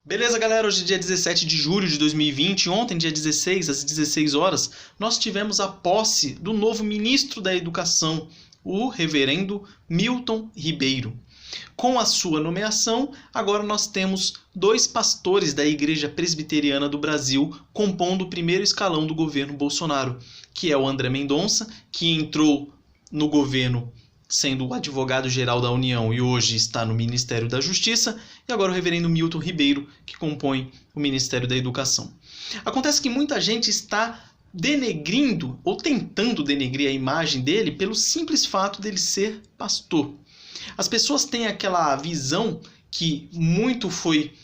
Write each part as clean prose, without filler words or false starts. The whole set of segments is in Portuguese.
Beleza, galera? Hoje é dia 17 de julho de 2020. Ontem, dia 16, às 16 horas, nós tivemos a posse do novo ministro da Educação, o reverendo Milton Ribeiro. Com a sua nomeação, agora nós temos dois pastores da Igreja Presbiteriana do Brasil compondo o primeiro escalão do governo Bolsonaro, que é o André Mendonça, que entrou no governo sendo o advogado-geral da União e hoje está no Ministério da Justiça, e agora o reverendo Milton Ribeiro, que compõe o Ministério da Educação. Acontece que muita gente está denegrindo ou tentando denegrir a imagem dele pelo simples fato dele ser pastor. As pessoas têm aquela visão que muito foi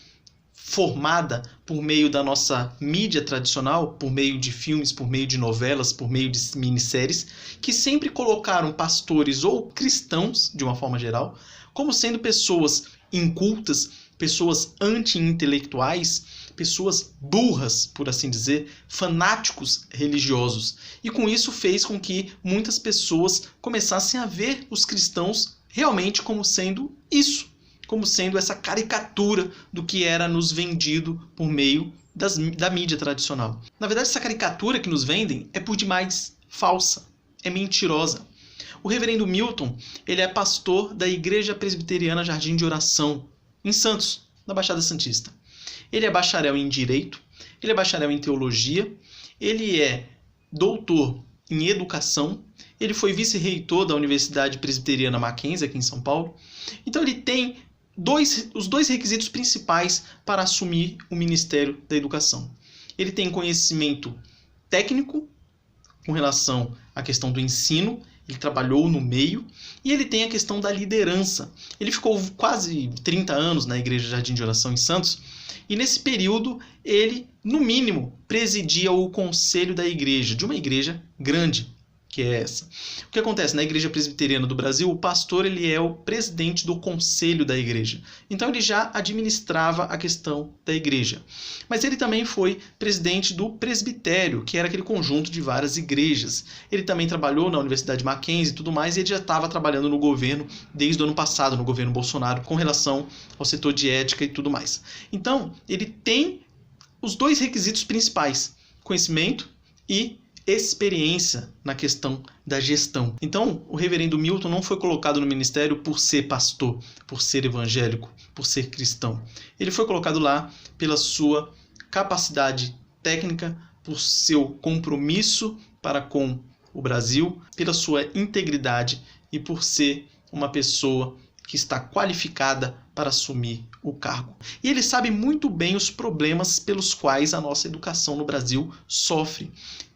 formada por meio da nossa mídia tradicional, por meio de filmes, por meio de novelas, por meio de minisséries, que sempre colocaram pastores ou cristãos, de uma forma geral, como sendo pessoas incultas, pessoas anti-intelectuais, pessoas burras, por assim dizer, fanáticos religiosos. E com isso fez com que muitas pessoas começassem a ver os cristãos realmente como sendo isso, como sendo essa caricatura do que era nos vendido por meio da mídia tradicional. Na verdade, essa caricatura que nos vendem é por demais falsa, é mentirosa. O reverendo Milton, ele é pastor da Igreja Presbiteriana Jardim de Oração, em Santos, na Baixada Santista. Ele é bacharel em Direito, ele é bacharel em Teologia, ele é doutor em Educação, ele foi vice-reitor da Universidade Presbiteriana Mackenzie, aqui em São Paulo. Então ele tem os dois requisitos principais para assumir o Ministério da Educação. Ele tem conhecimento técnico com relação à questão do ensino, ele trabalhou no meio, e ele tem a questão da liderança. Ele ficou quase 30 anos na Igreja Jardim de Oração em Santos, e nesse período ele, no mínimo, presidia o conselho da igreja, de uma igreja grande, que é essa. O que acontece? Na Igreja Presbiteriana do Brasil, o pastor ele é o presidente do conselho da igreja. Então ele já administrava a questão da igreja. Mas ele também foi presidente do presbitério, que era aquele conjunto de várias igrejas. Ele também trabalhou na Universidade Mackenzie e tudo mais, e ele já estava trabalhando no governo desde o ano passado, no governo Bolsonaro, com relação ao setor de ética e tudo mais. Então, ele tem os dois requisitos principais: conhecimento e experiência na questão da gestão. Então, o reverendo Milton não foi colocado no ministério por ser pastor, por ser evangélico, por ser cristão. Ele foi colocado lá pela sua capacidade técnica, por seu compromisso para com o Brasil, pela sua integridade e por ser uma pessoa que está qualificada para assumir o cargo. E ele sabe muito bem os problemas pelos quais a nossa educação no Brasil sofre,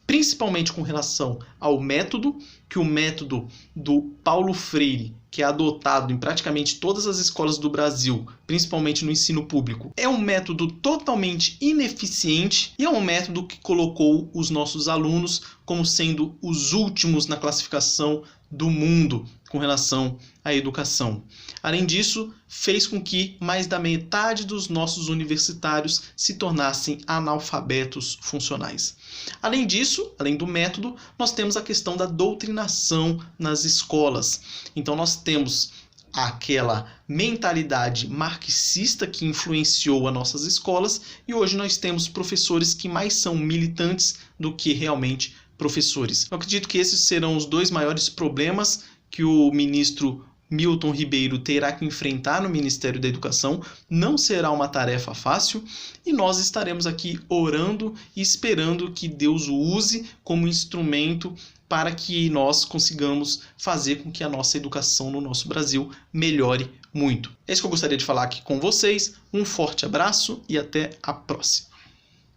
principalmente com relação ao método, que o método do Paulo Freire, que é adotado em praticamente todas as escolas do Brasil, principalmente no ensino público, é um método totalmente ineficiente e é um método que colocou os nossos alunos como sendo os últimos na classificação do mundo com relação à educação. Além disso, fez com que mais da metade dos nossos universitários se tornassem analfabetos funcionais. Além disso, além do método, nós temos a questão da doutrinação nas escolas. Então nós temos aquela mentalidade marxista que influenciou as nossas escolas e hoje nós temos professores que mais são militantes do que realmente professores. Eu acredito que esses serão os dois maiores problemas que o ministro Milton Ribeiro terá que enfrentar no Ministério da Educação. Não será uma tarefa fácil e nós estaremos aqui orando e esperando que Deus o use como instrumento para que nós consigamos fazer com que a nossa educação no nosso Brasil melhore muito. É isso que eu gostaria de falar aqui com vocês. Um forte abraço e até a próxima.